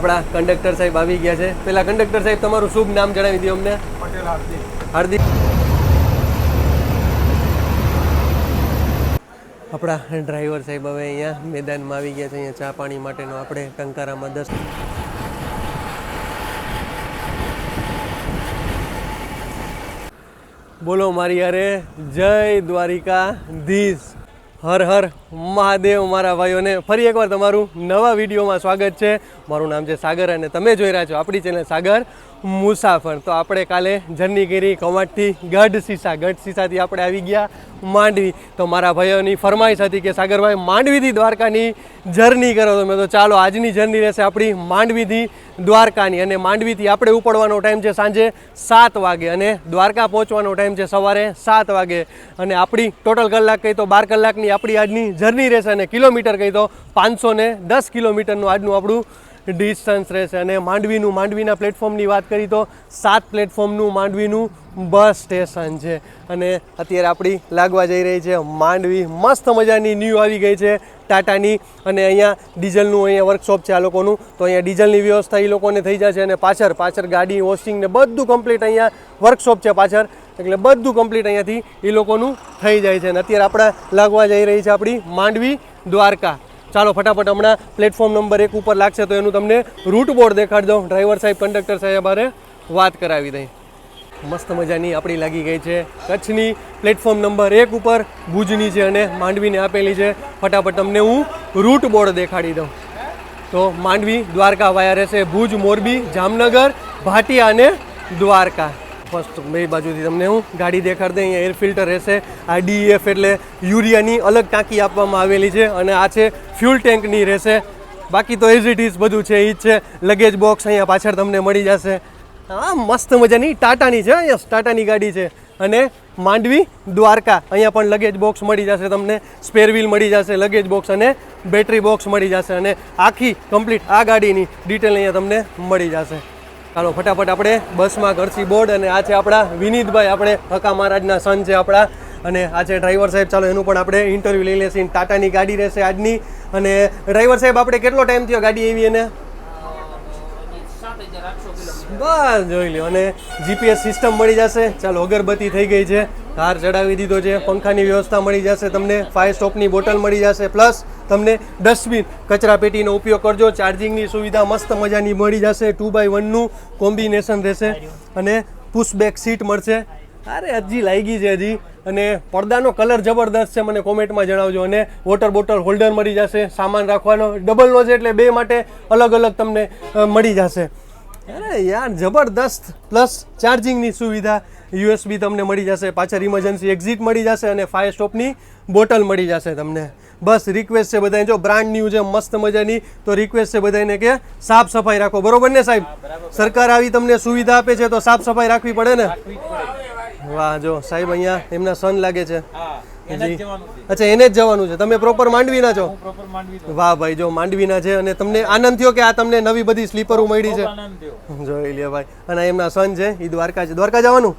આપણા કંડક્ટર સાહેબ આવી ગયા છે. પેલા કંડક્ટર સાહેબ તમારું શુભ નામ જણાવી દો અમને. પટેલ હાર્દિક. આપણા ડ્રાઈવર સાહેબ હવે અહીંયા મેદાનમાં આવી ગયા છે. અહીંયા ચા પાણી માટેનો આપણે ટંકારામાં 10 બોલો મારી યારે જય દ્વારિકાધીશ. હર હર મહાદેવ. મારા ભાઈઓને ફરી એકવાર તમારું નવા વિડીયોમાં સ્વાગત છે. મારું નામ છે સાગર અને તમે જોઈ રહ્યા છો આપણી ચેનલ સાગર મુસાફર. તો આપણે કાલે જર્ની કરી કવાંટથી ગઢસીસાથી આપણે આવી ગયા માંડવી. તો મારા ભાઈઓની ફરમાઈશ હતી કે સાગરભાઈ માંડવીથી દ્વારકાની જર્ની કરો. તો મેં તો ચાલો આજની જર્ની રહેશે આપણી માંડવીથી દ્વારકાની. અને માંડવીથી આપણે ઉપડવાનો ટાઈમ છે સાંજે 7 વાગે અને દ્વારકા પહોંચવાનો ટાઈમ છે સવારે 7 વાગે. અને આપણી ટોટલ કલાક કહી તો 12 કલાકની આપણી આજની જર્ની રહેશે. અને કિલોમીટર કહી તો 510 કિલોમીટરનું આજનું આપણું ડિસ્ટન્સ રહેશે. અને માંડવીના પ્લેટફોર્મની વાત કરી તો 7 પ્લેટફોર્મનું માંડવીનું બસ સ્ટેશન છે. અને અત્યારે આપણી લાગવા જઈ રહી છે માંડવી. મસ્ત મજાની ન્યૂ આવી ગઈ છે ટાટાની. અને અહીંયા ડીઝલનું અહીંયા વર્કશોપ છે આ લોકોનું. તો અહીંયા ડીઝલની વ્યવસ્થા એ લોકોને થઈ જશે. અને પાછળ ગાડી વોશિંગ ને બધું કમ્પ્લીટ અહીંયા વર્કશોપ છે પાછળ. એટલે બધું કમ્પ્લીટ અહીંયાથી એ લોકોનું થઈ જાય છે. અને અત્યારે આપણે લાગવા જઈ રહી છે આપણી માંડવી દ્વારકા. ચાલો ફટાફટ હમણાં પ્લેટફોર્મ નંબર 1 ઉપર લાગશે તો એનું તમને રૂટ બોર્ડ દેખાડી દઉં. ડ્રાઈવર સાહેબ કંડક્ટર સાહેબ બારે વાત કરાવી દઈ. મસ્ત મજાની આપણી લાગી ગઈ છે કચ્છની પ્લેટફોર્મ નંબર 1 ઉપર ભુજની છે અને માંડવીને આપેલી છે. ફટાફટ તમને હું રૂટ બોર્ડ દેખાડી દઉં. તો માંડવી દ્વારકા વાયા રહેશે ભુજ, મોરબી, જામનગર, ભાટિયા અને દ્વારકા. ફર્સ્ટ બે બાજુથી તમને હું ગાડી દેખાડી દઉં. અહીંયા એર ફિલ્ટર રહેશે. આ DEF એટલે યુરિયાની અલગ ટાંકી આપવામાં આવેલી છે. અને આ છે ફ્યુલ ટેન્કની રહેશે. બાકી તો એઝ ઇટ ઇઝ બધું છે એ જ છે. લગેજ બોક્સ અહીંયા પાછળ તમને મળી જશે. હા મસ્ત મજાની ટાટાની છે. યસ ટાટાની ગાડી છે. અને માંડવી દ્વારકા અહીંયા પણ લગેજ બોક્સ મળી જશે તમને. સ્પેર વ્હીલ મળી જશે, લગેજ બોક્સ અને બેટરી બોક્સ મળી જશે. અને આખી કમ્પ્લીટ આ ગાડીની ડિટેલ અહીંયા તમને મળી જશે. ચાલો ફટાફટ આપણે બસમાં ઘરસી બોર્ડ. અને આ છે આપણા વિનીતભાઈ, આપણે હકા મહારાજના સન છે આપણા. અને આ છે ડ્રાઈવર સાહેબ. ચાલો એનું પણ આપણે ઇન્ટરવ્યૂ લઈ લેશું. ટાટાની ગાડી રહેશે આજની. અને ડ્રાઈવર સાહેબ આપણે કેટલો ટાઈમ થયો ગાડી એવી એને? બસ જોઈ લ્યો. અને GPS સિસ્ટમ મળી જશે. ચાલો અગરબત્તી થઈ ગઈ છે, કાર ચડાવી દીધો છે, પંખાની વ્યવસ્થા મળી જશે તમને, ફાયર સ્ટોપની બોટલ મળી જશે, પ્લસ તમને ડસ્ટબિન કચરા પેટીનો ઉપયોગ કરજો. ચાર્જિંગની સુવિધા મસ્ત મજાની મળી જશે. 2x1નું કોમ્બિનેશન રહેશે. અને પુશબેક સીટ મળશે. અરે હજી લાગી છે હજી. અને પડદાનો કલર જબરદસ્ત છે, મને કોમેન્ટમાં જણાવજો. અને વોટર બોટલ હોલ્ડર મળી જશે. સામાન રાખવાનો ડબલનો છે એટલે બે માટે અલગ અલગ તમને મળી જશે. અરે યાર જબરદસ્ત. પ્લસ ચાર્જિંગની સુવિધા, USB તમને મળી જશે. પાછળ ઇમરજન્સી એક્ઝિટ મળી જશે. અને ફાયર સ્ટોપની બોટલ મળી જશે તમને. બસ રિક્વેસ્ટ છે બધાને, જો બ્રાન્ડ ન્યૂ છે મસ્ત મજાની, તો રિક્વેસ્ટ છે બધાને કે સાફ સફાઈ રાખો. બરોબર ને સાહેબ? સરકાર આવી તમને સુવિધા આપે છે તો સાફ સફાઈ રાખવી પડે ને. વાહ જો સાહેબ અહીંયા એમના સન લાગે છે. અચ્છા એને જ જવાનું છે. તમે પ્રોપર માંડવીના છો? વાહ ભાઈ જો માંડવીના છે. અને તમને આનંદ થયો કે આ તમને નવી બધી સ્લીપરો મળી છે? જોઈ લે ભાઈ. અને એમના સન છે એ દ્વારકા છે. દ્વારકા જવાનું?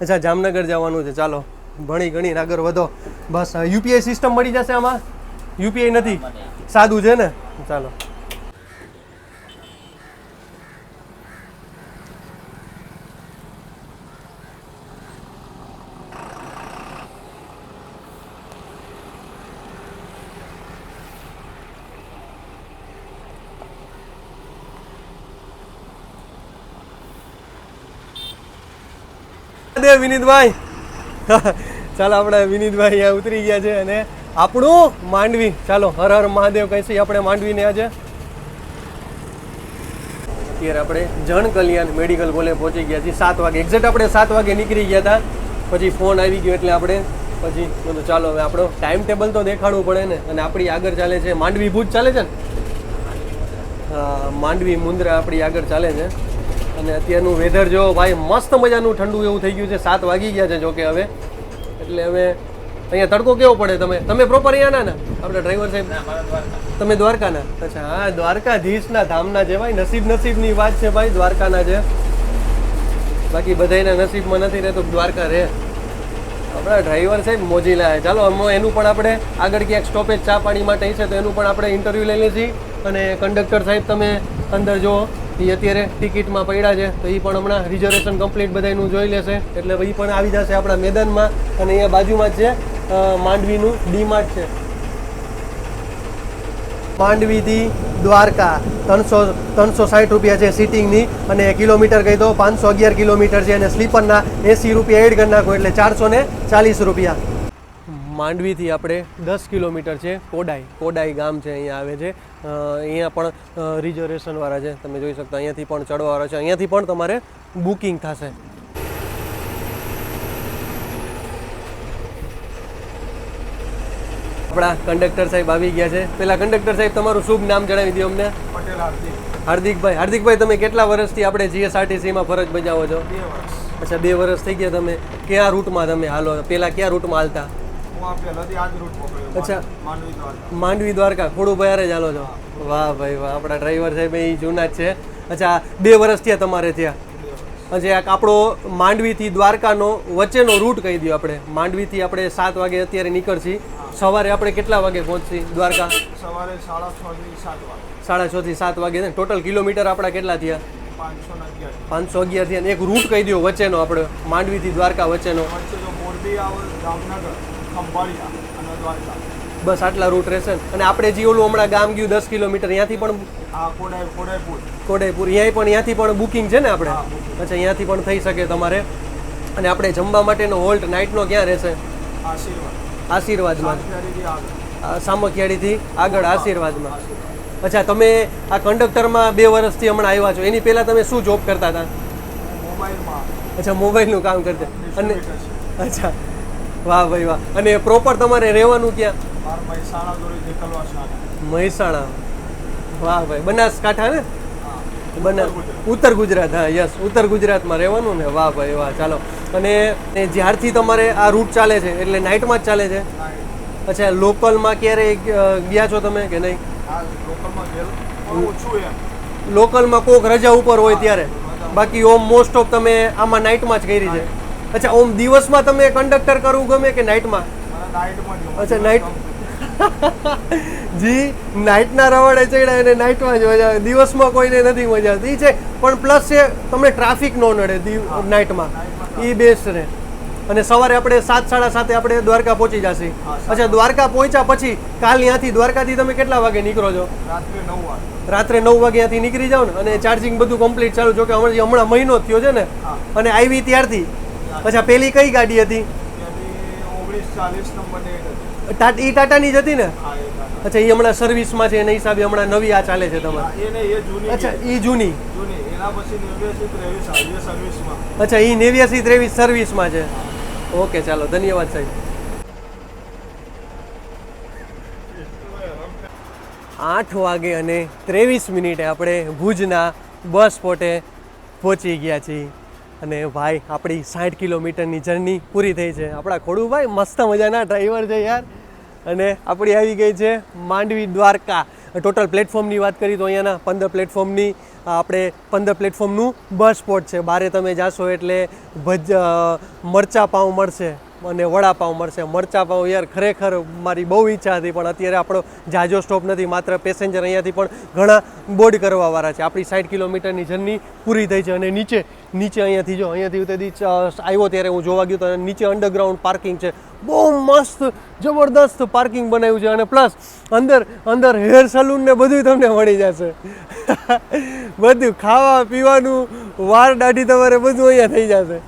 અચ્છા જામનગર જવાનું છે. ચાલો ભણી ગણી આગળ વધો. બસ UPI સિસ્ટમ મળી જશે આમાં? UPI નથી, સાદું છે ને? ચાલો વિનીતભાઈ. ચાલો આપણે વિનીતભાઈ અહીંયા ઉતરી ગયા છે. અને આપણું માંડવી. ચાલો હર હર મહાદેવ કહીશું આપણે માંડવીને આજે. અત્યારે આપણે જન કલ્યાણ મેડિકલ કોલેજ પહોંચી ગયા છીએ 7 વાગે એક્ઝેક્ટ. આપણે 7 વાગે નીકળી ગયા હતા. પછી ફોન આવી ગયો એટલે આપણે પછી તો ચાલો હવે આપણો ટાઈમ ટેબલ તો દેખાડવું પડે ને. અને આપણી આગળ ચાલે છે માંડવી ભુજ ચાલે છે ને? હા માંડવી મુન્દ્રા આપણી આગળ ચાલે છે. અને અત્યારનું વેધર જો ભાઈ મસ્ત મજાનું ઠંડુ એવું થઈ ગયું છે. 7 વાગી ગયા છે જોકે હવે. એટલે હવે અહીંયા તડકો કેવો પડે? તમે પ્રોપર અહીંયાના ને? આપણે ડ્રાઈવર સાહેબ તમે દ્વારકાના? અચ્છા હા દ્વારકાધીશના ધામના છે ભાઈ. નસીબની વાત છે ભાઈ, દ્વારકાના છે. બાકી બધાના નસીબમાં નથી રહેતું દ્વારકા રહે. આપણા ડ્રાઈવર સાહેબ મોજીલા છે. ચાલો અમે એનું પણ આપણે આગળ ક્યાંક સ્ટોપેજ ચા પાણી માટે છે તો એનું પણ આપણે ઇન્ટરવ્યૂ લઈ લઈએ છીએ. અને કંડક્ટર સાહેબ તમે અંદર જો એ અત્યારે ટિકિટમાં પડ્યા છે તો એ પણ હમણાં રિઝર્વેશન કમ્પ્લીટ બધાનું જોઈ લેશે એટલે એ પણ આવી જશે આપણા મેદાનમાં. અને અહીંયા બાજુમાં જ છે માંડવીનું ડીમાર્ટ છે. માંડવીથી દ્વારકા 360 રૂપિયા છે સિટિંગની અને કિલોમીટર કહી દો 511 કિલોમીટર છે અને સ્લીપરના 80 રૂપિયા એડ કરી નાખો એટલે 440 રૂપિયા. માંડવીથી આપણે 10 કિલોમીટર છે કોડાઈ ગામ છે, અહીંયા આવે છે. અહીંયા પણ રિઝર્વેશનવાળા છે, તમે જોઈ શકતા. અહીંયાથી પણ ચડવાવાળા છે, અહીંયાથી પણ તમારે બુકિંગ થશે. આપણા કંડક્ટર સાહેબ આવી ગયા છે. પેલા કંડક્ટર સાહેબ તમારું શુભ નામ જણાવી દો અમને. પટેલ હાર્દિકભાઈ. હાર્દિકભાઈ, તમે કેટલા વર્ષથી આપણે જીએસઆરટીસીમાં ફરજ બજાવો છો? 2 વર્ષ. અચ્છા, 2 વર્ષ થઈ ગયા. તમે કયા રૂટમાં તમે હાલો? પેલા કયા રૂટમાં હાલતા? અચ્છા, માંડવી દ્વારકા ખોડુભાઈ હારે જ હાલો છો? વાહ ભાઈ વાહ, આપણા ડ્રાઈવર સાહેબ એ જૂના જ છે. અચ્છા, 2 વર્ષ થયા તમારે ત્યાં? અચ્છા, આપણો માંડવીથી દ્વારકાનો વચ્ચેનો રૂટ કહી દો. આપણે માંડવીથી આપણે 7 વાગે અત્યારે નીકળશી. સવારે આપણે કેટલા વાગે પહોંચશી દ્વારકા? સવારે 6:30 થી 7 વાગે. 6:30 થી 7 વાગે ને ટોટલ કિલોમીટર આપણા કેટલા થયા? 511 થયા. એક રૂટ કહી દો વચ્ચેનો, આપણે માંડવીથી દ્વારકા વચ્ચેનો. મોરબી આવે, જામનગર, ખંભાળિયા અને દ્વારકા. બસ આટલા રૂટ રહેશે. અને આપણે જે ઓલું હમણાં ગામ ગયું 10 કિલોમીટર, ત્યાંથી પણ કોડાઈપુર, ત્યાંથી પણ બુકિંગ છે ને આપણે? અચ્છા, અહીંયાથી પણ થઈ શકે તમારે. અને આપણે જમવા માટેનો હોલ્ટ નાઇટનો ક્યાં રહેશે? આશીર્વાદમાં. સામખિયાળીથી આગળ આશીર્વાદમાં. અચ્છા, તમે આ કંડક્ટરમાં 2 વર્ષથી હમણાં આવ્યા છો, એની પહેલાં તમે શું જોબ કરતા હતા? અચ્છા, મોબાઈલનું કામ કરતા. અને અચ્છા, વાહ ભાઈ વાહ. અને પ્રોપર તમારે રહેવાનું ક્યાં? મહેસાણા. વાહ ભાઈ, બનાસકાંઠા ને? ઉત્તર ગુજરાત. હા યસ, ઉત્તર ગુજરાતમાં રહેવાનું ને. વાહ ભાઈ વાહ. ચાલો. અને જ્યારથી તમારે આ રૂટ ચાલે છે એટલે નાઇટમાં જ ચાલે છે? અચ્છા, લોકલમાં ક્યારે ગયા છો તમે કે નહીં? લોકલમાં કોક રજા ઉપર હોય ત્યારે, બાકી ઓમ મોસ્ટ ઓફ તમે આમાં નાઇટમાં જ કરી છે. અચ્છા, ઓમ દિવસમાં તમે કંડક્ટર કરવું ગમે કે નાઇટમાં? અચ્છા, નાઇટ જી નાઇટના રવાડે ચડ્યા એને નાઇટમાં જ મજા આવે. દિવસમાં કોઈને નથી મજા આવતી છે. પણ પ્લસ છે તમને ટ્રાફિક ન નડે નાઇટમાં, એ બેસ્ટ રહે. અને સવારે આપણે 7:30 આપણે દ્વારકા પહોંચી જશે. અચ્છા, દ્વારકા પહોંચ્યા પછી કાલ ત્યાંથી દ્વારકાથી તમે કેટલા વાગે નીકળો છો? રાત્રે 9 વાગે ત્યાંથી નીકળી જાઓ ને. અને ચાર્જિંગ બધું કમ્પ્લીટ ચાલુ? જો કે હમણાં મહિનો થયો છે ને. અને આવી ત્યારથી. અચ્છા, પેલી કઈ ગાડી હતી? એ ટાટાની જ હતી ને? અચ્છા, એ હમણાં સર્વિસમાં છે એના હિસાબે હમણાં નવી આ ચાલે છે તમારે? અચ્છા, એ જૂની. અચ્છા, એ 89-23 સર્વિસમાં છે. ઓકે, ચાલો, ધન્યવાદ સાહેબ. 8 વાગે અને 23 મિનિટે આપણે ભુજના બસ સ્પોટે પહોંચી ગયા છીએ. અને ભાઈ, આપણી 60 કિલોમીટરની જર્ની પૂરી થઈ છે. આપણા ખોડુભાઈ મસ્ત મજાના ડ્રાઈવર છે યાર. અને આપણી આવી ગઈ છે માંડવી દ્વારકા. ટોટલ પ્લેટફોર્મની વાત કરીએ તો અહીંયાના 15 પ્લેટફોર્મની આપણે 15 પ્લેટફોર્મનું બસ સ્પોટ છે. બારે તમે જાશો એટલે મરચા પાઉં મળશે અને વડાપાઉં મળશે. મરચા પાઉં યાર ખરેખર મારી બહુ ઈચ્છા હતી, પણ અત્યારે આપણો જાજો સ્ટોપ નથી. માત્ર પેસેન્જર અહીંયાથી પણ ઘણા બોર્ડ કરવાવાળા છે. આપણી 60 કિલોમીટરની જર્ની પૂરી થઈ છે. અને નીચે અહીંયાથી જો, અહીંયાથી આવ્યો ત્યારે હું જોવા ગયો તો નીચે અંડરગ્રાઉન્ડ પાર્કિંગ છે. બહુ મસ્ત જબરદસ્ત પાર્કિંગ બનાવ્યું છે. અને પ્લસ અંદર હેર સલૂન ને બધું તમને મળી જશે. બધું ખાવા પીવાનું, વાળ દાઢી તમારે બધું અહીંયા થઈ જશે.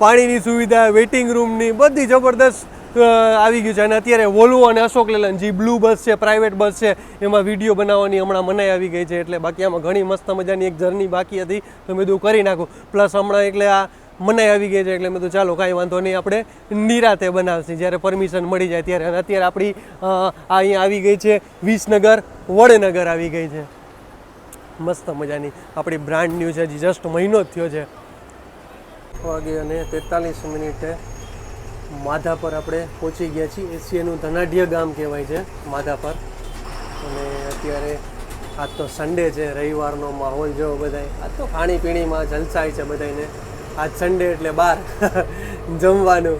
પાણીની સુવિધા, વેઇટિંગ રૂમની બધી જબરદસ્ત આવી ગયું છે. અને અત્યારે વોલ્વો અને અશોક લેલન જે બ્લુ બસ છે, પ્રાઇવેટ બસ છે, એમાં વિડીયો બનાવવાની હમણાં મનાઈ આવી ગઈ છે. એટલે બાકી આમાં ઘણી મસ્ત મજાની એક જર્ની બાકી હતી તો મેં બધું કરી નાખું. પ્લસ હમણાં એટલે આ મનાઈ આવી ગઈ છે એટલે મેં તો ચાલો કાંઈ વાંધો નહીં, આપણે નિરાતે બનાવશે જ્યારે પરમિશન મળી જાય ત્યારે. અને અત્યારે આપણી અહીંયા આવી ગઈ છે વિસનગર વડનગર આવી ગઈ છે. મસ્ત મજાની આપણી બ્રાન્ડ ન્યૂ છે, હજી જસ્ટ મહિનો જ થયો છે. 8:43 માધાપર આપણે પહોંચી ગયા છીએ. એશિયાનું ધનાઢ્ય ગામ કહેવાય છે માધાપર. અને અત્યારે આજ તો સન્ડે છે, રવિવારનો માહોલ જો બધાય આજ તો ખાણીપીણીમાં જલસાય છે બધાને. આજ સન્ડે એટલે બહાર જમવાનું.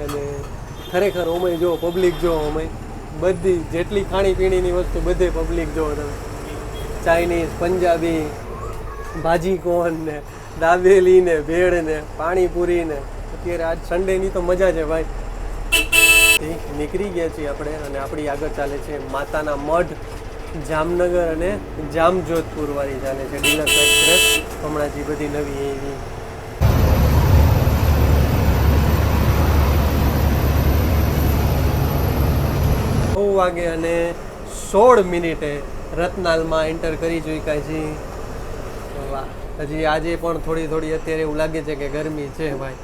અને ખરેખર ઓમય જો પબ્લિક જો ઓમય બધી જેટલી ખાણીપીણીની વસ્તુ બધે પબ્લિક જો તમે ચાઇનીઝ, પંજાબી, ભાજી કોન ને દાબેલી ને ભેળ ને પાણીપુરી ને અત્યારે આજ સન્ડેની તો મજા છે ભાઈ. નીકળી ગયા છીએ આપણે અને આપણી આગળ ચાલે છે માતાના મઢ જામનગર અને જામજોધપુર વાળી ચાલે છે ડીલક્સ એક્સપ્રેસ હમણાં જે બધી નવી એવી. 9 વાગે અને 16 રતનાલમાં એન્ટર કરી ચૂક્યા છીએ. વાહ, હજી આજે પણ થોડી થોડી અત્યારે એવું લાગે છે કે ગરમી છે ભાઈ.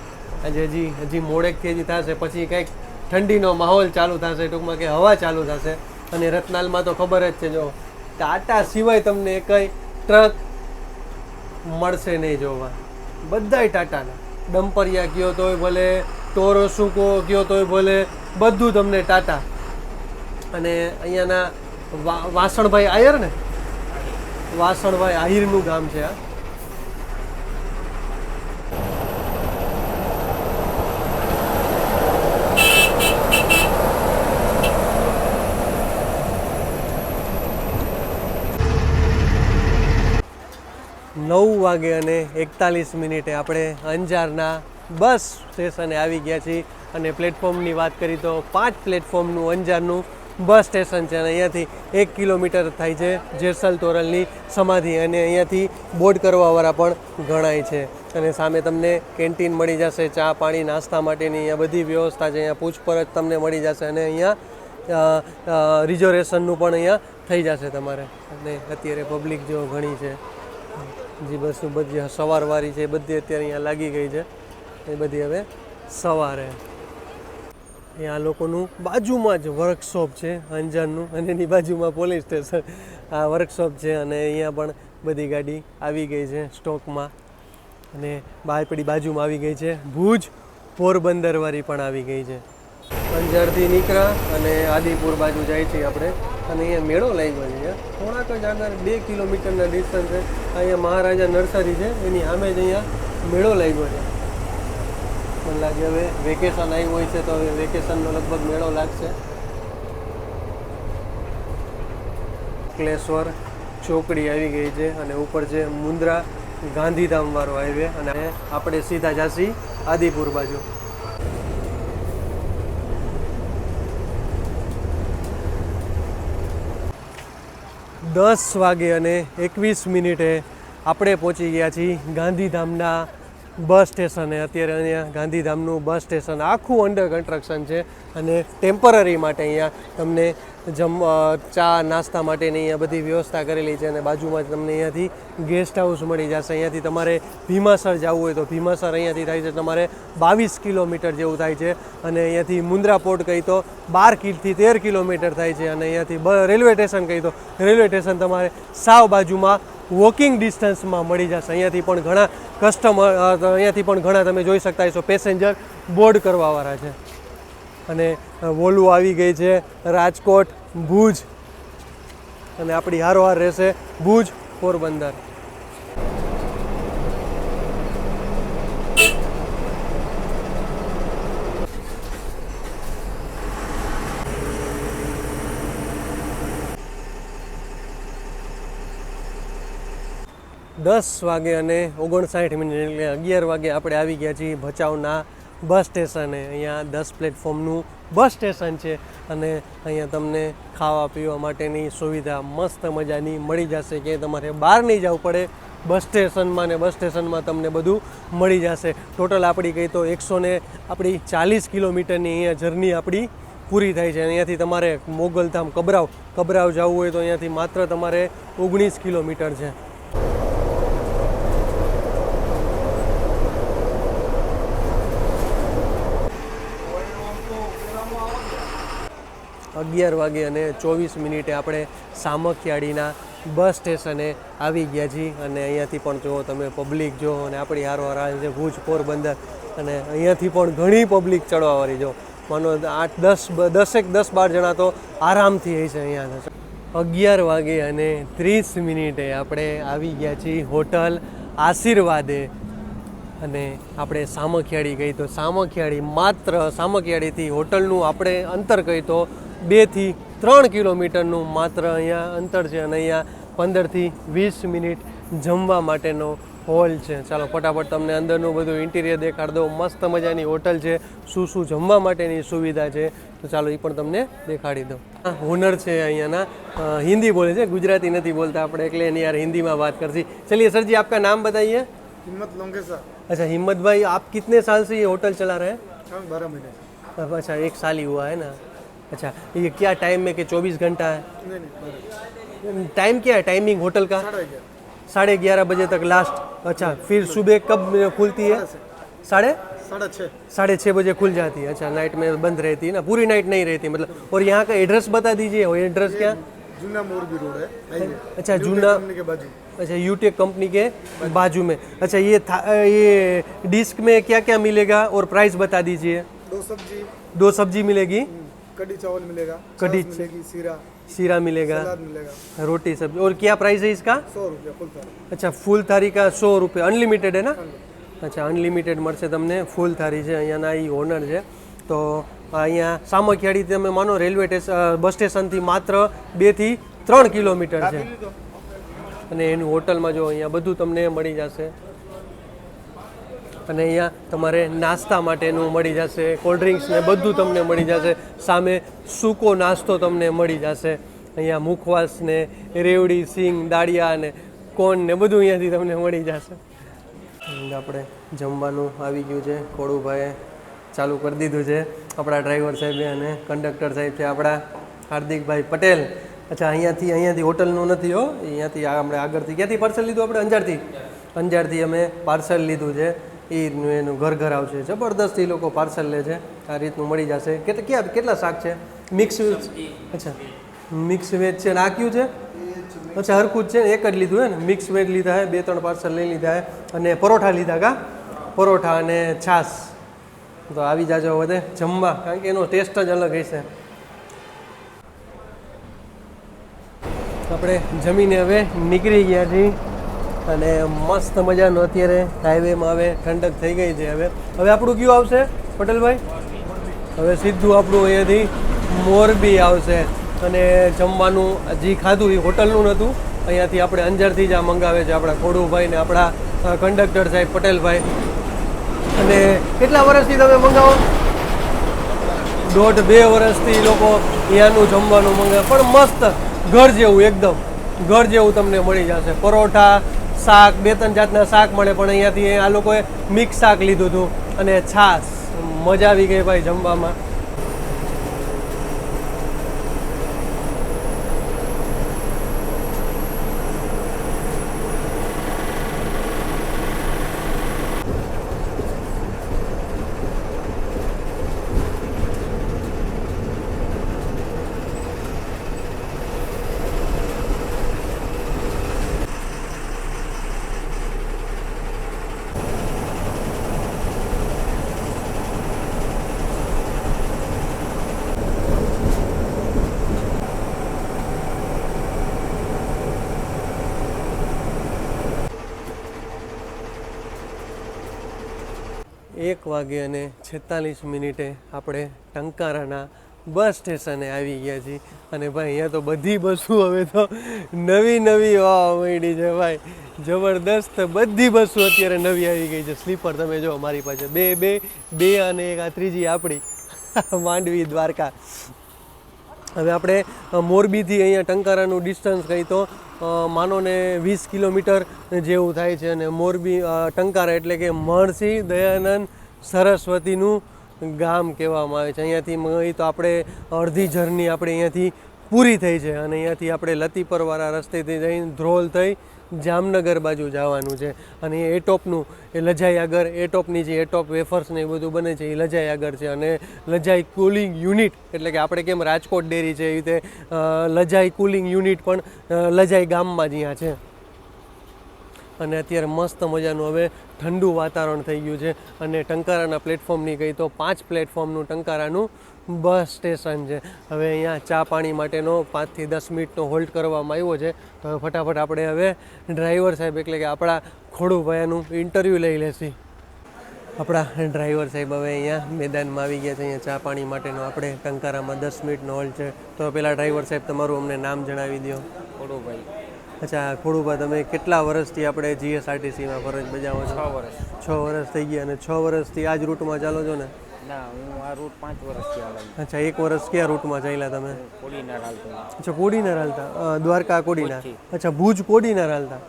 આજે હજી મોડેકથી હજી થશે પછી કંઈક ઠંડીનો માહોલ ચાલુ થશે, ટૂંકમાં કે હવા ચાલુ થશે. અને રતનાલમાં તો ખબર જ છે, જો ટાટા સિવાય તમને કંઈ ટ્રક મળશે નહીં જોવા. બધાય ટાટાના ડમ્પરિયા કયો તોય ભલે, ટોરો સુકો કયો તોય ભલે, બધું તમને ટાટા. અને અહીંયાના વાસણભાઈ આયર ને, વાસણભાઈ આહિરનું ગામ છે આ. નવ વાગે અને 41 આપણે અંજારના બસ સ્ટેશને આવી ગયા છીએ. અને પ્લેટફોર્મની વાત કરી તો 5 પ્લેટફોર્મનું અંજારનું બસ સ્ટેશન છે. અને અહીંયાથી 1 કિલોમીટર થાય છે જેસલ તોરલની સમાધિ. અને અહીંયાથી બોર્ડ કરવાવાળા પણ ગણાય છે. અને સામે તમને કેન્ટીન મળી જશે, ચા પાણી નાસ્તા માટેની અહીંયા બધી વ્યવસ્થા છે. અહીંયા પૂછપરછ તમને મળી જશે. અને અહીંયા રિઝર્વેશનનું પણ અહીંયા થઈ જશે તમારે. અને અત્યારે પબ્લિક જો ઘણી છે, જે બસો બધી સવારવાળી છે બધી અત્યારે અહીંયા લાગી ગઈ છે. એ બધી હવે સવારે. અહીંયા લોકોનું બાજુમાં જ વર્કશોપ છે અંજારનું, અને એની બાજુમાં પોલીસ સ્ટેશન. આ વર્કશોપ છે અને અહીંયા પણ બધી ગાડી આવી ગઈ છે સ્ટોકમાં. અને આપણી બાજુમાં આવી ગઈ છે ભુજ પોરબંદરવાળી પણ આવી ગઈ છે. અંજારથી નીકળ્યા અને આદિપુર બાજુ જાય છે આપણે. અને અહીંયા મેળો લાગ્યો છે. થોડાક જ આગળ 2 કિલોમીટરના ડિસ્ટન્સ છે. અહીંયા મહારાજા નર્સરી છે, એની સામે જ અહીંયા મેળો લાગ્યો છે. મને લાગે હવે વેકેશન આવ્યું હોય છે તો હવે વેકેશનનો લગભગ મેળો લાગશે. ક્લેશ્વર ચોકડી આવી ગઈ છે અને ઉપર છે મુન્દ્રા ગાંધીધામ વાળો હાઈવે. અને આપણે સીધા જાસી આદિપુર બાજુ. દસ વાગે અને 21 આપણે પહોંચી ગયા છીએ ગાંધીધામના બસ સ્ટેશને. અત્યારે અહીંયા ગાંધીધામનું બસ સ્ટેશન આખું અંડર કન્સ્ટ્રક્શન છે. અને ટેમ્પરરી માટે અહીંયા તમને ચા નાસ્તા માટેની અહીંયા બધી વ્યવસ્થા કરેલી છે. અને બાજુમાં જ તમને અહીંયાથી ગેસ્ટ હાઉસ મળી જશે. અહીંયાથી તમારે ભીમાસર જવું હોય તો ભીમાસર અહીંયાથી થાય છે તમારે 22 કિલોમીટર જેવું થાય છે. અને અહીંયાથી મુન્દ્રા પોર્ટ કહી તો 12 થી 13 કિલોમીટર થાય છે. અને અહીંયાથી રેલવે સ્ટેશન કહી તો રેલવે સ્ટેશન તમારે સાવ બાજુમાં વોકિંગ ડિસ્ટન્સમાં મળી જશે. અહીંયાથી પણ ઘણા અહીંયાથી પણ ઘણા તમે જોઈ શકતા હશો પેસેન્જર બોર્ડ કરવાવાળા છે. અને વોલ્વો આવી ગઈ છે રાજકોટ ભુજ. અને આપણી હારોહાર રહેશે ભુજ પોરબંદર. દસ વાગે અને 59 એટલે 11 વાગે આપણે આવી ગયા છીએ ભચાઉના બસ સ્ટેશને. અહીંયા 10 પ્લેટફોર્મનું બસ સ્ટેશન છે. અને અહીંયા તમને ખાવા પીવા માટેની સુવિધા મસ્ત મજાની મળી જશે કે તમારે બહાર નહીં જવું પડે. બસ સ્ટેશનમાં ને બસ સ્ટેશનમાં તમને બધું મળી જશે. ટોટલ આપણી કહી તો 140 કિલોમીટરની અહીંયા જર્ની આપણી પૂરી થાય છે. અહીંયાથી તમારે મોગલધામ કબરાવ જવું હોય તો અહીંયાથી માત્ર તમારે 19 કિલોમીટર છે. 11 વાગે અને 24 આપણે સામખિયાળીના બસ સ્ટેશને આવી ગયા છીએ. અને અહીંયાથી પણ જુઓ તમે પબ્લિક જો. અને આપણી હારોહાર આવે છે ભુજ પોરબંદર. અને અહીંયાથી પણ ઘણી પબ્લિક ચડવાવાળી જો. માનો 10-12 જણા તો આરામથી હોય છે અહીંયા. 11 વાગે અને 30 આપણે આવી ગયા છીએ હોટલ આશીર્વાદે. અને આપણે સામખિયાળી ગઈ તો સામખિયાળીથી હોટલનું આપણે અંતર કહી તો 2 થી 3 કિલોમીટરનું માત્ર અહીંયા અંતર છે અને અહીંયા 15 થી 20 મિનિટ જમવા માટેનો હોલ છે. ચાલો ફટાફટ તમને અંદરનું બધું ઇન્ટિરિયર દેખાડ દો. મસ્ત મજાની હોટલ છે, શું જમવા માટેની સુવિધા છે તો ચાલો એ પણ તમને દેખાડી દો. ઓનર છે અહીંયાના, હિન્દી બોલે છે, ગુજરાતી નથી બોલતા આપણે, એટલે એની યાર हिंदी में बात करती. चलिए सर जी, आपका नाम बताइए. हिम्मत लोंगेसर. अच्छा हिम्मत भाई, आप कितने साल से ये होटल चला रहे हैं? 12 महीने से. अच्छा 1 साल ही हुआ है ना. अच्छा ये क्या टाइम में कि 24 घंटा है? नहीं, टाइम क्या है टाइमिंग होटल का? 11:30 बजे तक लास्ट. अच्छा फिर सुबह कब खुलती है? 6:30 बजे खुल जाती है. अच्छा नाइट में बंद रहती है ना, पूरी नाइट नहीं रहती मतलब. और यहाँ का एड्रेस बता दीजिए. वो एड्रेस क्या? जूना मोरबी रोड है हाईवे. अच्छा जूना कंपनी के बाजू. अच्छा यूटेक कंपनी के बाजू में. अच्छा ये डिस्क में क्या क्या मिलेगा और प्राइस बता दीजिए. 2 सब्जी मिलेगी, कड़ी चावल मिलेगा, कड़ी मिलेगी, शीरा मिलेगा, सलाद मिलेगा. रोटी सब्जी. और क्या प्राइस है इसका? 100 रुपया फुल थाली. अच्छा फूल थारी का 100 रुपये. अनलिमिटेड है ना? अच्छा अनલિમિટેડ મળશે તમને ફૂલ થારી છે. અહીંયાના એ ઓનર છે. તો અહીંયા સામખિયાળી તમે માનો રેલવે બસ સ્ટેશનથી માત્ર 2 થી 3 કિલોમીટર છે. અને એનું હોટલમાં જો અહીંયા બધું તમને મળી જશે. અને અહીંયા તમારે નાસ્તા માટેનું મળી જશે, કોલ્ડ ડ્રિંક્સ ને બધું તમને મળી જશે. સામે સૂકો નાસ્તો તમને મળી જશે. અહીંયા મુખવાસ ને રેવડી, સિંગ, દાળિયા ને કોન ને બધું અહીંયાથી તમને મળી જશે. આપણે જમવાનું આવી ગયું છે. ખોડુભાઈએ ચાલુ કરી દીધું છે. આપણા ડ્રાઈવર સાહેબે અને કંડક્ટર સાહેબ છે આપણા હાર્દિકભાઈ પટેલ. અચ્છા અહીંયાથી હોટલનું નથી હો, અહીંયાથી આપણે આગળથી ક્યાંથી પાર્સલ લીધું? આપણે અંજારથી અમે પાર્સલ લીધું છે. એનું ઘર આવશે. જબરદસ્ત એ લોકો પાર્સલ લે છે. આ રીતનું મળી જશે. કેટલા શાક છે? મિક્સ. અચ્છા મિક્સ વેજ છે. અને આ કયું છે? અચ્છા હરખું જ છે. એક જ લીધું હે ને? મિક્સ વેજ લીધા હે, 2-3 પાર્સલ લઈ લીધા હે. અને પરોઠા લીધા કા? પરોઠા અને છાશ. તો આવી જાજો વધે જમવા, કારણ કે એનો ટેસ્ટ જ અલગ હશે. આપણે જમીને હવે નીકળી ગયા છીએ અને મસ્ત મજાનો અત્યારે હાઈવેમાં હવે ઠંડક થઈ ગઈ છે. હવે આપણું કયું આવશે પટેલભાઈ? હવે સીધું આપણું અહીંયાથી મોરબી આવશે. અને જમવાનું જે ખાધું એ હોટલનું નહોતું, અહીંયાથી આપણે અંજારથી જ આ મંગાવે છે આપણા ખોડુભાઈ ને આપણા કંડક્ટર સાહેબ પટેલભાઈ. અને કેટલા વર્ષથી તમે મંગાવો? 1.5-2 વર્ષથી લોકો અહીંયાનું જમવાનું મંગાવે. પણ મસ્ત ઘર જેવું, એકદમ ઘર જેવું તમને મળી જશે. પરોઠા, શાક, 2-3 જાતના શાક મળે. પણ અહીંયાથી આ લોકોએ મિક્સ શાક લીધું હતું અને છાશ. મજા આવી ગઈ ભાઈ જમવામાં. એક વાગે અને 46 મિનિટે આપણે ટંકારાના બસ સ્ટેશને આવી ગયા છીએ. અને ભાઈ અહીંયા તો બધી બસો હવે તો નવી આવવા માંડી છે ભાઈ. જબરદસ્ત બધી બસો અત્યારે નવી આવી ગઈ છે. સ્લીપર તમે જો મારી પાસે બે અને એક આ ત્રીજી આપણી માંડવી દ્વારકા. હવે આપણે મોરબીથી અહીંયા ટંકારાનું ડિસ્ટન્સ કહી તો માનો ને 20 કિલોમીટર જેવું થાય છે. અને મોરબી ટંકારા એટલે કે મહર્ષિ દયાનંદ સરસ્વતીનું ગામ કહેવામાં આવે છે. અહીંયાથી તો આપણે અડધી જર્ની આપણે અહીંયાથી પૂરી થઈ છે. અને અહીંયાથી આપણે લતીપરવાળા રસ્તેથી જઈને ધ્રોલ થઈ જામનગર બાજુ જવાનું છે. અને એ એટોપનું એ લજાઈ આગળ એટોપની જે એટોપ વેફર્સ ને એ બધું બને છે એ લજાઈ આગળ છે. અને લજાઈ કુલિંગ યુનિટ એટલે કે આપણે કેમ રાજકોટ ડેરી છે એવી રીતે લજાઈ કુલિંગ યુનિટ પણ લજાઈ ગામમાં જ અહીંયા છે. અને અત્યારે મસ્ત મજાનું હવે ઠંડુ વાતાવરણ થઈ ગયું છે. અને ટંકારાના પ્લેટફોર્મની કહી તો 5 પ્લેટફોર્મનું ટંકારાનું બસ સ્ટેશન છે. હવે અહીંયા ચા પાણી માટેનો 5 થી 10 મિનિટનો હોલ્ટ કરવામાં આવ્યો છે. તો ફટાફટ આપણે હવે ડ્રાઈવર સાહેબ એટલે કે આપણા ખોડુભાઈનું ઇન્ટરવ્યૂ લઈ લેશી. આપણા ડ્રાઈવર સાહેબ હવે અહીંયા મેદાનમાં આવી ગયા છે. અહીંયા ચા પાણી માટેનો આપણે ટંકારામાં 10 મિનિટનો હોલ્ડ છે. તો પહેલાં ડ્રાઈવર સાહેબ તમારું અમને નામ જણાવી દો. ખોડુભાઈ. અચ્છા ખોડુભા, તમે કેટલા વર્ષથી આપણે જીએસઆરટીસીમાં ફરજ બજાવો છો? 6 વર્ષ. 6 વર્ષ થઈ ગયા. અને 6 વર્ષથી આ જ રૂટમાં ચાલો છો ને? ના, હું આ રૂટ 5 વર્ષથી આવે. અચ્છા, 1 વર્ષ કયા રૂટમાં ચાલ્યા તમે? કોડીનાર હાલતો. અચ્છા, કોડીનાર હાલતા. દ્વારકા કોડીનાર. ભુજથી. અચ્છા, ભુજ કોડીનાર હાલતા.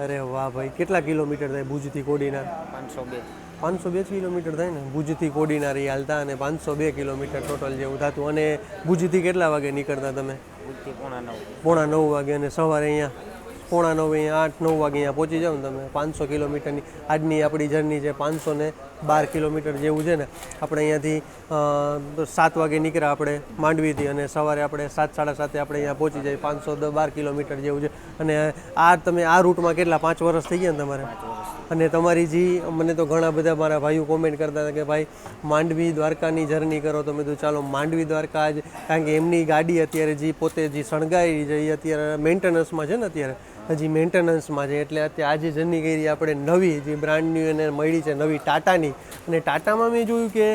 અરે વાહ ભાઈ, કેટલા કિલોમીટર થાય ભુજથી કોડીનાર? 502. 502 કિલોમીટર થાય ને. ભુજથી કોડીનાર એ હાલતા અને 502 કિલોમીટર ટોટલ જેવું થતું. અને ભુજથી કેટલા વાગે નીકળતા તમે? ભુજથી 8:45. 8:45 વાગે. અને સવારે અહીંયા 8:45 અહીંયા 8-9 વાગે અહીંયા પહોંચી જાવ ને તમે. 500 કિલોમીટરની આજની આપણી જર્ની છે 512 કિલોમીટર જેવું છે ને. આપણે અહીંયાથી 7 વાગે નીકળ્યા આપણે માંડવીથી અને સવારે આપણે 7-7:30 આપણે અહીંયા પહોંચી જાય. 512 કિલોમીટર જેવું છે. અને આ તમે આ રૂટમાં કેટલા 5 વર્ષ થઈ ગયા ને તમારે? 5 વર્ષ. અને તમારી જે મને તો ઘણા બધા મારા ભાઈઓ કોમેન્ટ કરતા હતા કે ભાઈ માંડવી દ્વારકાની જર્ની કરો. તો મેં કીધું ચાલો માંડવી દ્વારકા જ, કારણ કે એમની ગાડી અત્યારે જે પોતે જે શણગારી છે એ અત્યારે મેન્ટેનન્સમાં છે ને, અત્યારે હજી મેન્ટેનન્સમાં છે. એટલે અત્યારે આજે જર્ની કરી આપણે નવી જે બ્રાન્ડ ન્યૂ એને મળી છે નવી ટાટાની. અને ટાટામાં મેં જોયું કે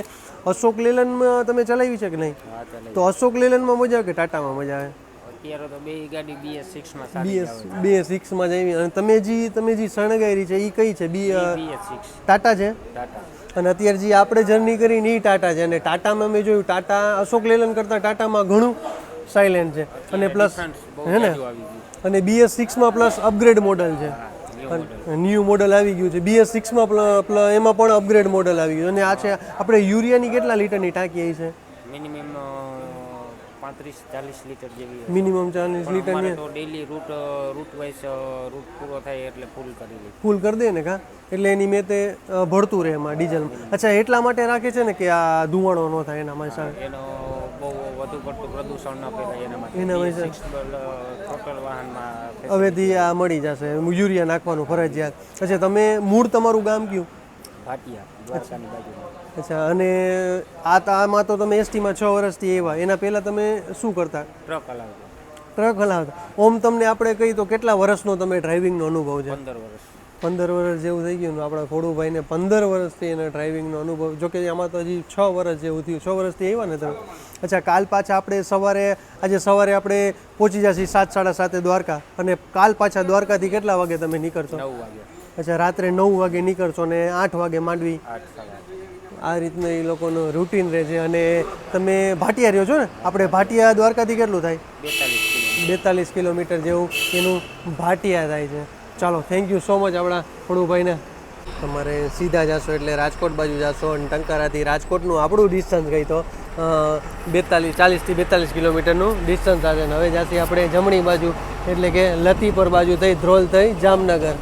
અશોક લેલનમાં તમે ચલાવી છે કે નહીં? હા, ચાલે. તો અશોક લેલનમાં મજા આવે કે ટાટામાં મજા આવે? અત્યારે તો બે ગાડી BS6 માં સારી આવે. BS6માં જ આવી. અને તમે જે શણગારી છે એ કઈ છે? BS6 ટાટા છે. ટાટા. અને અત્યારે જે આપણે જર્ની કરીને એ ટાટા છે. અને ટાટામાં મેં જોયું ટાટા અશોક લેલન કરતાં ટાટામાં ઘણું સાયલેન્ટ છે. અને પ્લસ બહુ હે ને, જાજુ આવી ગયું. અને BS6માં પ્લસ અપગ્રેડ મોડલ છે. હા, new model. ન્યૂ મોડલ આવી ગયું છે BS6માં. એમાં પણ અપગ્રેડ મોડલ આવી ગયું. અને આ છે આપણે યુરિયાની કેટલા લીટરની ટાંકી આવી છે? મિનિમમ 35-40 લીટર જેવી. મિનિમમ 40 લીટરની. તો ડેલી રૂટ વાઇઝ રૂટ પૂરો થાય એટલે ફૂલ કરી લે. ફૂલ કરી દે ને કા, એટલે એની મેં તે ભળતું રહે એમાં ડીઝલમાં. અચ્છા, એટલા માટે રાખે છે ને કે આ ધુવાણો ન થાય એના માટે. એનો બહુ વધુ પડતું પ્રદૂષણ ન ફેલાય એના માટે. એના માટે. ટોટલ વાહનમાં હવેથી આ મળી જશે યુરિયા નાખવાનું ફરજિયાત. અચ્છા, તમે મૂળ તમારું ગામ કયું? ભાટિયા, દ્વારકાની બાજુમાં. અચ્છા, અને આમાં તો તમે એસટીમાં 6 વર્ષથી આવ્યા. એના પહેલાં તમે શું કરતા? ટ્રક હલાવતો. ટ્રક હલાવતા. ઓમ તમને આપણે કહી તો કેટલા વર્ષનો તમે ડ્રાઇવિંગનો અનુભવ છે? 15 વર્ષ. 15 વર્ષ જેવું થઈ ગયું ને. આપણા ખોડુભાઈને 15 વર્ષથી એને ડ્રાઇવિંગનો અનુભવ. જોકે આમાં તો હજી 6 વર્ષ જેવું થયું. 6 વર્ષથી આવ્યા ને તમે? અચ્છા, કાલ પાછા આપણે આજે સવારે આપણે પહોંચી જશે 7-7:30 દ્વારકા. અને કાલ પાછા દ્વારકાથી કેટલા વાગે તમે નીકળશો? 9 વાગે. અચ્છા, રાત્રે 9 વાગે નીકળશો અને 8 વાગે માંડવી. 8 સવારે. આ રીતનું એ લોકોનું રૂટીન રહે છે. અને તમે ભાટિયા રહ્યો છો ને? આપણે ભાટિયા દ્વારકાથી કેટલું થાય? 42 કિલોમીટર જેવું એનું ભાટિયા થાય છે. ચાલો, થેન્ક યુ સો મચ આપણા ખોડુભાઈને. તમારે સીધા જશો એટલે રાજકોટ બાજુ જશો. અને ટંકારાથી રાજકોટનું આપણું ડિસ્ટન્સ ગઈ તો 40-42 કિલોમીટરનું ડિસ્ટન્સ આવે. ને હવે જ્યાંથી આપણે જમણી બાજુ એટલે કે લતીપર બાજુ થઈ ધ્રોલ થઈ જામનગર.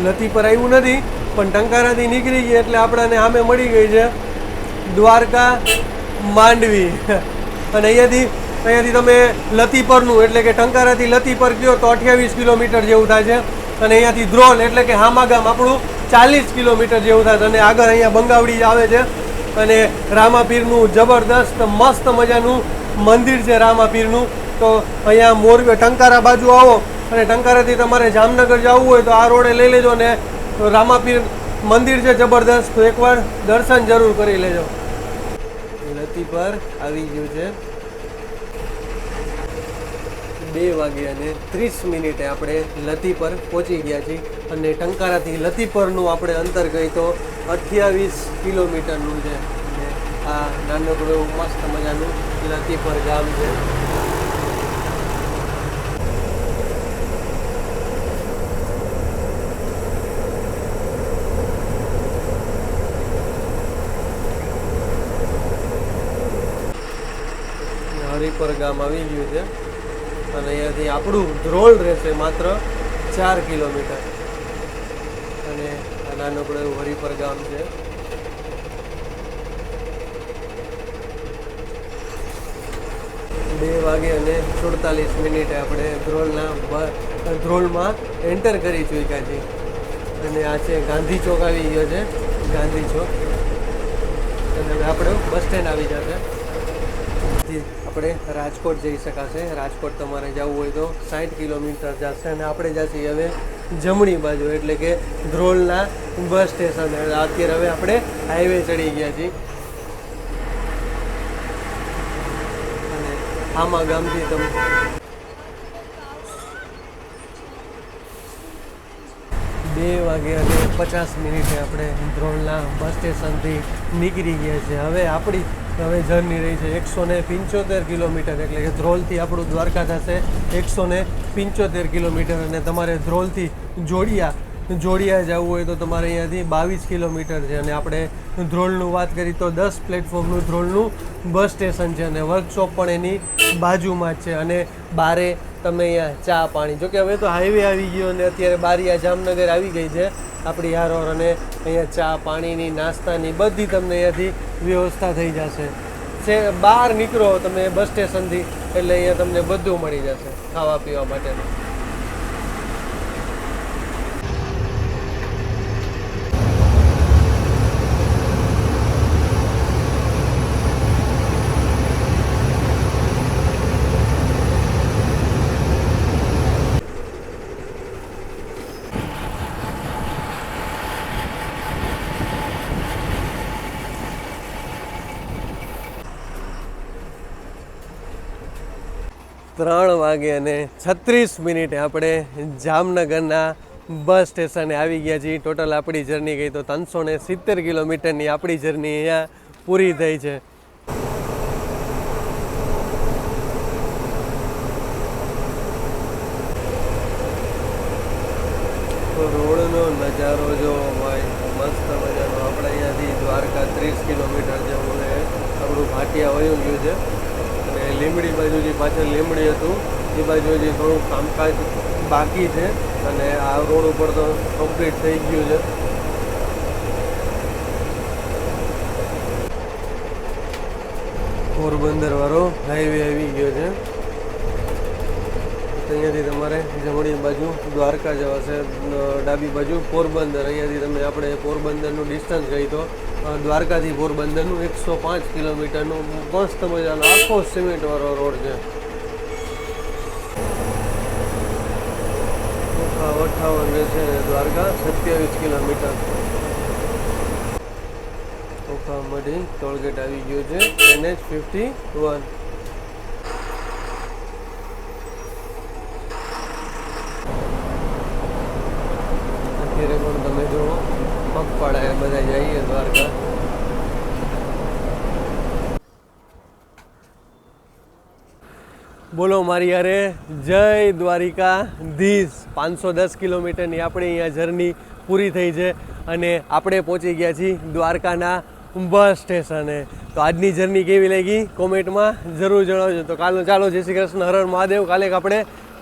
લતીપર આવ્યું નથી પણ ટંકારાથી નીકળી ગયા એટલે આપણને સામે મળી ગઈ છે દ્વારકા માંડવી. અને અહીંયાથી તમે લતીપરનું એટલે કે ટંકારાથી લતીપર ગયો તો 28 કિલોમીટર જેવું થાય છે. અને અહીંયાથી ધ્રોલ એટલે કે હામાગામ આપણું 40 કિલોમીટર જેવું થાય છે. અને આગળ અહીંયા બંગાવડી આવે છે. અને રામાપીરનું જબરદસ્ત મસ્ત મજાનું મંદિર છે રામાપીરનું. તો અહીંયા મોરબી ટંકારા બાજુ આવો અને ટંકારાથી તમારે જામનગર જવું હોય તો આ રોડે લઈ લેજો. ને રામાપીર મંદિર છે જબરદસ્ત, તો એકવાર દર્શન જરૂર કરી લેજો. લતીપર આવી ગયું છે. 2:30 આપણે લતીપર પહોંચી ગયા છીએ. અને ટંકારાથી લતીપરનું આપણે અંતર ગઈ તો 28 કિલોમીટરનું છે. અને આ નાનકડું એવું મસ્ત મજાનું લતીપર ગામ છે. હરિપર ગામ આવી ગયું છે. અને અહીંયાથી આપણું ધ્રોલ રહેશે માત્ર 4 કિલોમીટર. અને આ નાનકડું એવું હરિપર ગામ છે. બે વાગે અને 47 આપણે ધ્રોલમાં એન્ટર કરી ચૂક્યા છીએ. અને આ છે ગાંધી ચોક આવી ગયો છે, ગાંધી ચોક. અને હવે આપણે બસ સ્ટેન્ડ આવી જશે. આપણે રાજકોટ જઈ શકાશે. રાજકોટ તમારે જવું હોય તો 60 કિલોમીટર જશે. અને આપણે જઈએ હવે જમણી બાજુ એટલે કે ધ્રોલના બસ સ્ટેશન. અત્યારે હવે આપણે હાઈવે ચડી ગયા છીએ અને આમા ગામથી તમે 2:50 આપણે ધ્રોલના બસ સ્ટેશનથી નીકળી ગયા છે. હવે જર્ની રહી છે 175 કિલોમીટર, એટલે કે ધ્રોલથી આપણું દ્વારકા થશે 175 કિલોમીટર. અને તમારે ધ્રોલથી જોડિયા જવું હોય તો તમારે અહીંયાથી 22 કિલોમીટર છે. અને આપણે ધ્રોલનું વાત કરીએ તો 10 પ્લેટફોર્મનું ધ્રોલનું બસ સ્ટેશન છે અને વર્કશોપ પણ એની બાજુમાં જ છે. અને બારે તમે અહીંયા ચા પાણી, જોકે હવે તો હાઈવે આવી ગયો અને અત્યારે બારિયા જામનગર આવી ગઈ છે આપણી હારોર, અને અહીંયા ચા પાણીની નાસ્તાની બધી તમને અહીંયાથી વ્યવસ્થા થઈ જશે. બહાર નીકળો તમે બસ સ્ટેશનથી એટલે અહીંયા તમને બધું મળી જશે ખાવા પીવા માટેનું. ત્રણ વાગે અને 36 આપણે જામનગરના બસ સ્ટેશને આવી ગયા છીએ. ટોટલ આપણી જર્ની ગઈ તો 370 કિલોમીટરની આપણી જર્ની અહીંયા પૂરી થઈ છે. રોડનો નજારો જો ભાઈ મસ્ત મજાનો. આપણે અહીંયાથી દ્વારકા 30 કિલોમીટર જેવું ને આપણું ભાટિયા વયું ગયું છે. અને લીંબડી બાજુ જે પાછળ લીંબડી હતું એ બાજુ હજી થોડું કામકાજ બાકી છે અને આ રોડ ઉપર તો કમ્પ્લીટ થઈ ગયું છે. પોરબંદર વાળો હાઈવે આવી ગયો છે. અહીંયાથી તમારે જમણી બાજુ દ્વારકા જવાશે, ડાબી બાજુ પોરબંદર. અહીંયાથી તમે આપણે પોરબંદરનું ડિસ્ટન્સ ગઈ તો દ્વારકાથી પોરબંદરનું 105 કિલોમીટરનું મસ્ત મજાનો આખો સિમેન્ટવાળો રોડ છે. 58 રહેશે દ્વારકા 27 કિલોમીટર. ઓખામઢી ટોલગેટ આવી ગયું છે NH51. અત્યારે પણ તમે જુઓ પગપાળા બધા જઈએ દ્વારકા. બોલો મારી યારે જય દ્વારિકાધીશ. 510 કિલોમીટરની આપણી અહીંયા જર્ની પૂરી થઈ છે અને આપણે પહોંચી ગયા છીએ દ્વારકાના બસ સ્ટેશને. તો આજની જર્ની કેવી લાગી કોમેન્ટમાં જરૂર જણાવજો. તો ચાલો જય શ્રી કૃષ્ણ, હર હર મહાદેવ. કાલે આપણે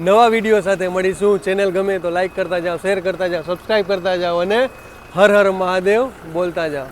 નવા વિડીયો સાથે મળીશું. ચેનલ ગમે તો લાઈક કરતા જાઓ, શેર કરતા જાઓ, સબસ્ક્રાઈબ કરતા જાઓ અને હર હર મહાદેવ બોલતા જાઓ.